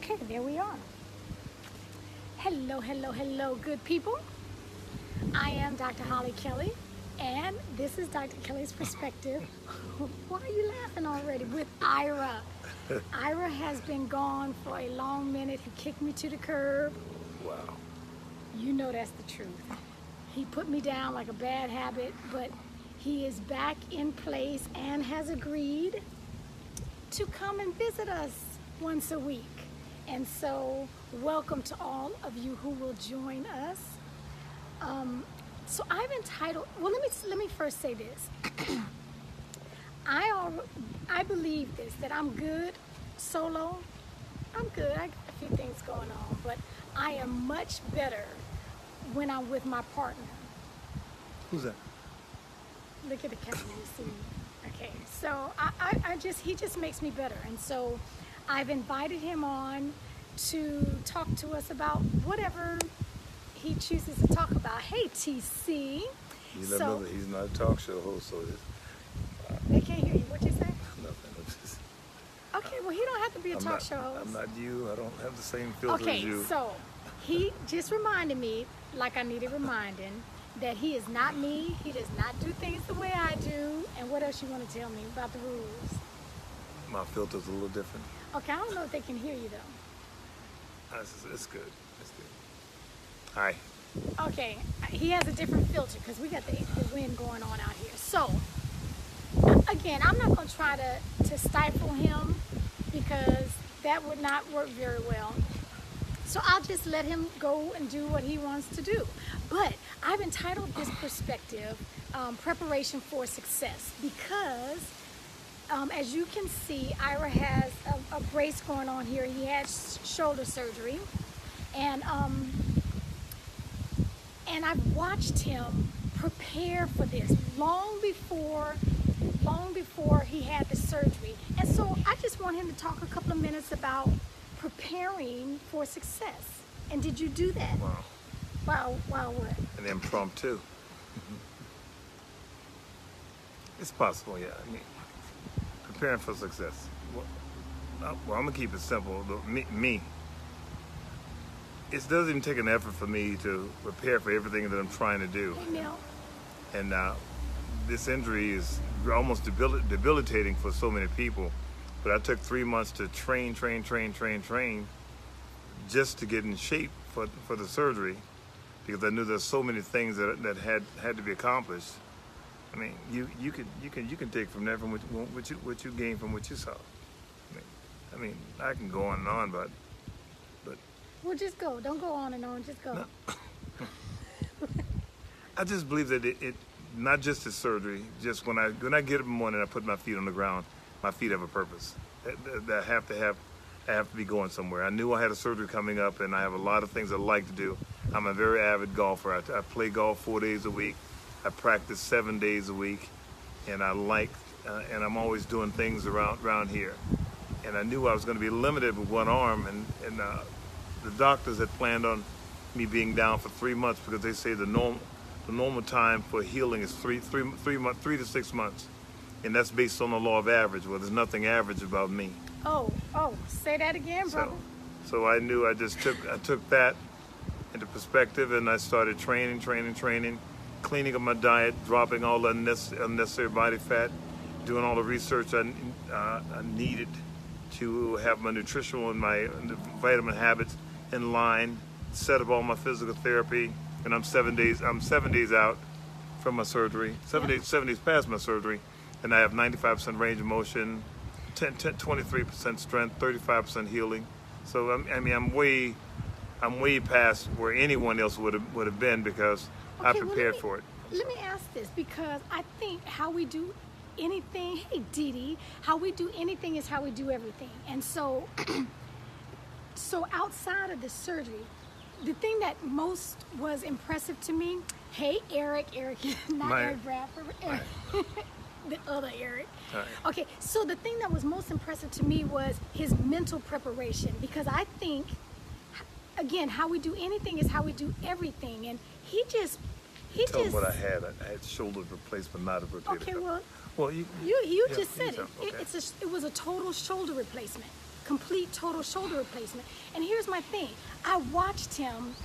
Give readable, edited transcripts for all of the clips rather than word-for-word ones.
Okay, there we are. Hello, hello, hello, good people. I am Dr. Hollie Kelly, and this is Dr. Kelly's Perspective. Why are you laughing already? With Ira. Ira has been gone for a long minute. He kicked me to the curb. Wow. You know that's the truth. He put me down like a bad habit, but he is back in place and has agreed to come and visit us once a week. And so welcome to all of you who will join us. So I've entitled, well, let me first say this. I believe this, that I'm good solo. I'm good. I got a few things going on, but I am much better when I'm with my partner. Who's that? Look at the camera, you see. Okay, so he just makes me better. And so I've invited him on to talk to us about whatever he chooses to talk about. Hey, TC. You know that he's not a talk show host, so they can't hear you. What you say? nothing. Just, Okay, well, he don't have to be a talk show host. I'm not you. I don't have the same filter as you. Okay, so he just reminded me, like I needed reminding, that he is not me. He does not do things the way I do. And what else you want to tell me about the rules? My filter's a little different. Okay, I don't know if they can hear you though. It's good. It's good. Hi. Okay, he has a different filter because we got the wind going on out here. So, again, I'm not going to try to stifle him because that would not work very well. So I'll just let him go and do what he wants to do. But I've entitled this perspective, Preparation for Success, because as you can see, Ira has a brace going on here. He had shoulder surgery, and I've watched him prepare for this long before he had the surgery. And so I just want him to talk a couple of minutes about preparing for success. And did you do that? Wow. Wow, what? An impromptu. It's possible, yeah. I mean, preparing for success. Well, I'm gonna keep it simple. Me. It doesn't even take an effort for me to prepare for everything that I'm trying to do. Hey, Neil. And this injury is almost debilitating for so many people. But I took 3 months to train, just to get in shape for the surgery, because I knew there's so many things that had to be accomplished. I mean, you can take from there from what you gain from what you saw. I mean, I can go on and on, but. Well, just go. Don't go on and on. Just go. No. I just believe that it not just the surgery. Just when I get up in the morning, I put my feet on the ground. My feet have a purpose. I have to be going somewhere. I knew I had a surgery coming up, and I have a lot of things I like to do. I'm a very avid golfer. I play golf 4 days a week. I practice 7 days a week, and and I'm always doing things around here. And I knew I was going to be limited with one arm, and the doctors had planned on me being down for 3 months because they say the normal time for healing is 3 to 6 months. And that's based on the law of average. Well, there's nothing average about me. Oh, say that again, brother. So I knew I took that into perspective, and I started training, cleaning up my diet, dropping all the unnecessary body fat, doing all the research I needed to have my nutritional and my vitamin habits in line, set up all my physical therapy, and I'm 7 days out from my surgery, 7 days past my surgery. And I have 95% range of motion, 23% strength, 35% healing. So I'm way past where anyone else would have been because I prepared for it. Let me ask this, because I think how we do anything, hey Dee Dee, how we do anything is how we do everything. And so, so outside of the surgery, the thing that most was impressive to me, hey Eric, not Eric Bradford, Eric. The other Eric. Right. Okay, so the thing that was most impressive to me was his mental preparation, because I think, again, how we do anything is how we do everything, and he just Tell him what I had. I had shoulder replacement, not a rotator cuff. Okay, well, Well, you just said it. Okay. It was a total shoulder replacement. complete total shoulder replacement. And here's my thing. I watched him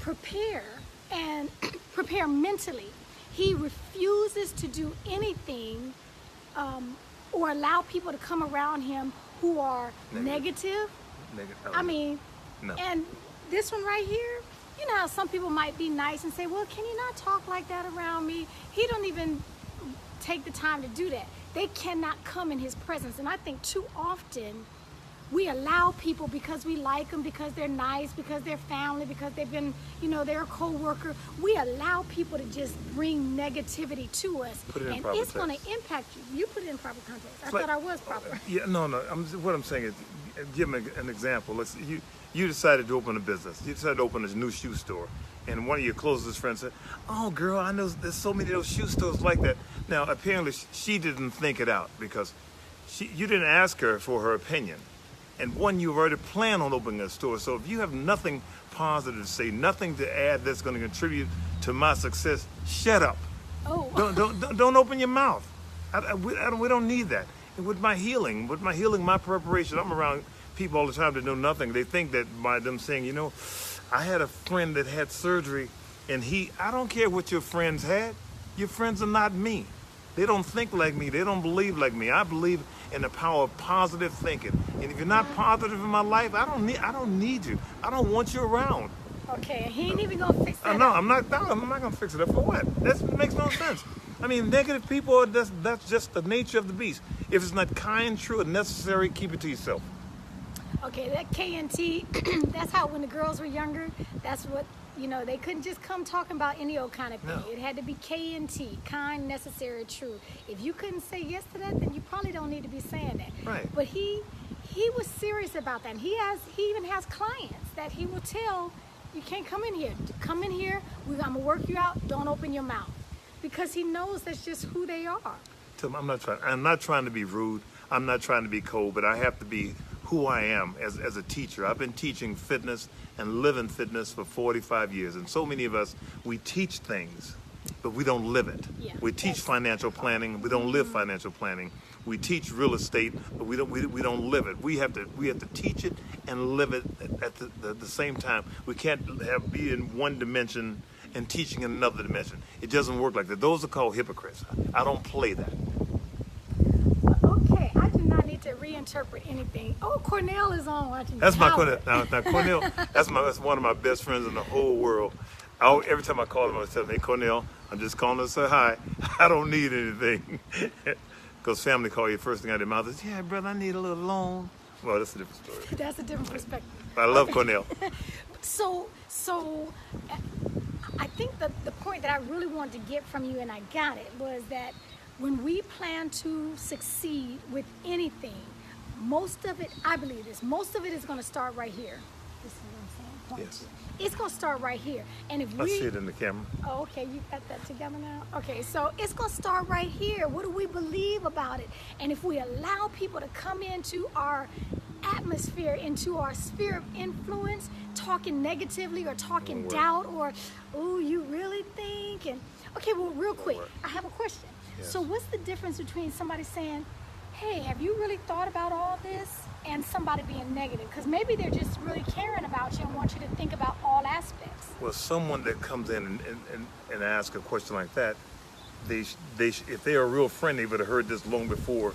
prepare and prepare mentally. He refuses to do anything or allow people to come around him who are negative. I mean, no. And this one right here, you know how some people might be nice and say, well, can you not talk like that around me? He don't even take the time to do that. They cannot come in his presence. And I think too often we allow people because we like them, because they're nice, because they're family, because they've been, you know, they're a co-worker. We allow people to just bring negativity to us. Put it in and proper it's going to context. impact you. You put it in proper context. I Like, thought I was proper. Yeah, no. What I'm saying is, give me an example. You decided to open a business. You decided to open a new shoe store. And one of your closest friends said, oh, girl, I know there's so many of those shoe stores like that. Now, apparently, she didn't think it out because you didn't ask her for her opinion. And one, you've already planned on opening a store. So if you have nothing positive to say, nothing to add that's going to contribute to my success, shut up. Oh. Don't open your mouth. We don't need that. And with my healing, my preparation, I'm around people all the time that know nothing. They think that by them saying, you know, I had a friend that had surgery, and I don't care what your friends had. Your friends are not me. They don't think like me. They don't believe like me. I believe in the power of positive thinking. And if you're not positive in my life, I don't need you. I don't want you around. Okay, he ain't even gonna fix that. No, I'm not gonna fix it up for what? That makes no sense. I mean, negative people, that's just the nature of the beast. If it's not kind, true, and necessary, keep it to yourself. Okay, that KNT, that's how when the girls were younger, that's what, you know, they couldn't just come talking about any old kind of thing. No. It had to be KNT, kind, necessary, true. If you couldn't say yes to that, then you probably don't need to be saying that. Right. But he was serious about that. And he even has clients that he will tell, you can't come in here. Come in here, I'm gonna work you out, don't open your mouth. Because he knows that's just who they are. Tim, I'm not trying to be rude. I'm not trying to be cold, but I have to be who I am as a teacher. I've been teaching fitness and living fitness for 45 years. And so many of us, we teach things, but we don't live it. Yeah, We teach financial planning, we don't live financial planning. We teach real estate, but we don't live it. We have to teach it and live it at the same time. We can't be in one dimension and teaching in another dimension. It doesn't work like that. Those are called hypocrites. I don't play that. Okay, I do not need to reinterpret anything. Oh, Cornell is on watching. That's my Howard. Cornell. Now Cornell, that's one of my best friends in the whole world. Every time I call him, I tell him, hey, Cornell, I'm just calling to say hi. I don't need anything. Because family call you, first thing out of their mouth is, yeah, brother, I need a little loan. Well, that's a different story. That's a different perspective. I love Cornell. So I think the point that I really wanted to get from you, and I got it, was that when we plan to succeed with anything, most of it, I believe this, most of it is going to start right here. This is what I'm saying. Point Yes. two. It's going to start right here. And if I we... see it in the camera. Oh, okay, you got that together now? Okay, so it's gonna start right here. What do we believe about it? And if we allow people to come into our atmosphere, into our sphere of influence, talking negatively or talking doubt or, oh, you really think? And okay, well, real quick, I have a question. Yes. So what's the difference between somebody saying, hey, have you really thought about all this? And somebody being negative, because maybe they're just really caring about you and want you to think about all aspects. Well, someone that comes in and asks a question like that, if they are a real friend, they would have heard this long before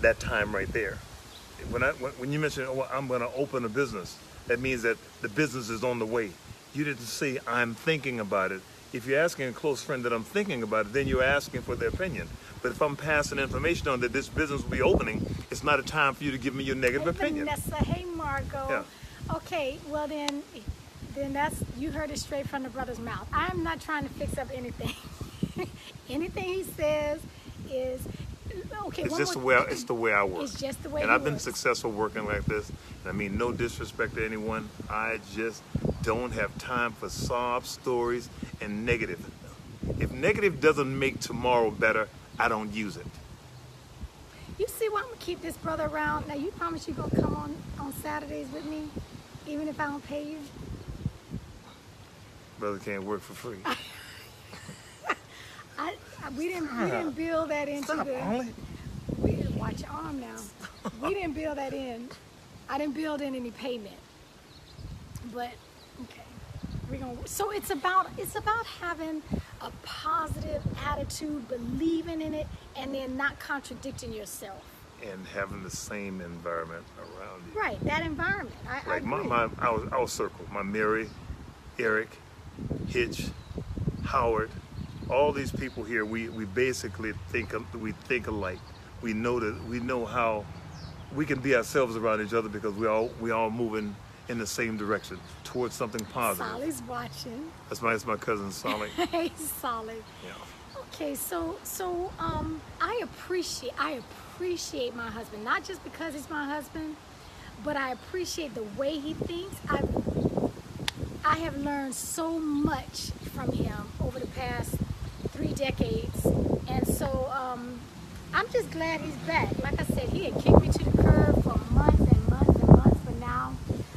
that time right there. When you mentioned, oh, I'm going to open a business, that means that the business is on the way. You didn't say, I'm thinking about it. If you're asking a close friend that I'm thinking about it, then you're asking for their opinion. But if I'm passing information on that this business will be opening, it's not a time for you to give me your negative opinion. Vanessa, hey Margot. Yeah. Okay, well then you heard it straight from the brother's mouth. I'm not trying to fix up anything. Anything he says is okay. It's just the way I work. It's just the way. And he I've been works. successful working like this. And I mean, no disrespect to anyone. I just don't have time for sob stories and negative. If negative doesn't make tomorrow better, I don't use it. You see why I'm gonna keep this brother around? Now you promise you're gonna come on Saturdays with me, even if I don't pay you? Brother can't work for free. We didn't build that into Stop, the. Hollie. Watch your arm now. We didn't build that in. I didn't build in any payment. But okay, so it's about having a positive attitude, believing in it, and then not contradicting yourself. And having the same environment around you. Right, that environment. I agree. Our circle, my Mary, Eric, Hitch, Howard, all these people here, we basically think alike. We know how we can be ourselves around each other because we all moving in the same direction towards something positive. Solly's watching. That's my cousin Solly. Hey, Solly. Yeah. Okay, so I appreciate my husband, not just because he's my husband, but I appreciate the way he thinks. I have learned so much from him over the past 3 decades, and so I'm just glad he's back. Like I said, he had kicked me to the curb for months and months and months, but now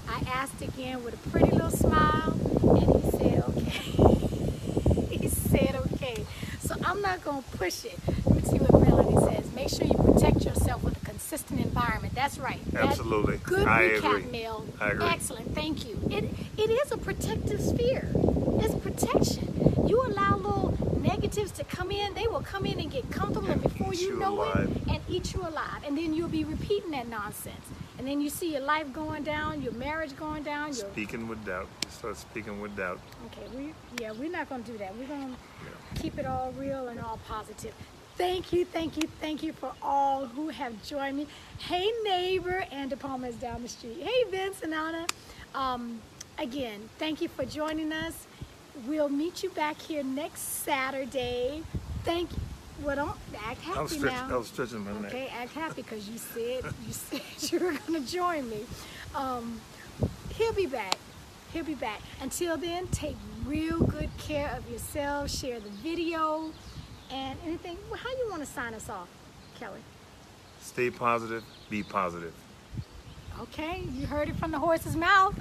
I asked again with a pretty little smile, and he said okay. He said okay. So I'm not going to push it. Let me see what Melanie says. Make sure you protect yourself with a consistent environment. That's right. Absolutely. Good I recap, agree. Mel. I agree. Excellent. Thank you. It is a protective sphere. It's protection. You allow little negatives to come in, they will come in and get comfortable, and before you know it, and eat you alive. And then you'll be repeating that nonsense. And then you see your life going down, your marriage going down. Speaking with doubt. You start speaking with doubt. Okay, we're not going to do that. We're going to keep it all real and all positive. Thank you for all who have joined me. Hey, neighbor, and De Palma is down the street. Hey, Vince and Anna. Again, thank you for joining us. We'll meet you back here next Saturday. Thank you. Well, don't act happy now. I was stretching my neck. Okay, act happy because you said you were going to join me. He'll be back. He'll be back. Until then, take real good care of yourselves. Share the video and anything. How you want to sign us off, Kelly? Stay positive. Be positive. Okay, you heard it from the horse's mouth.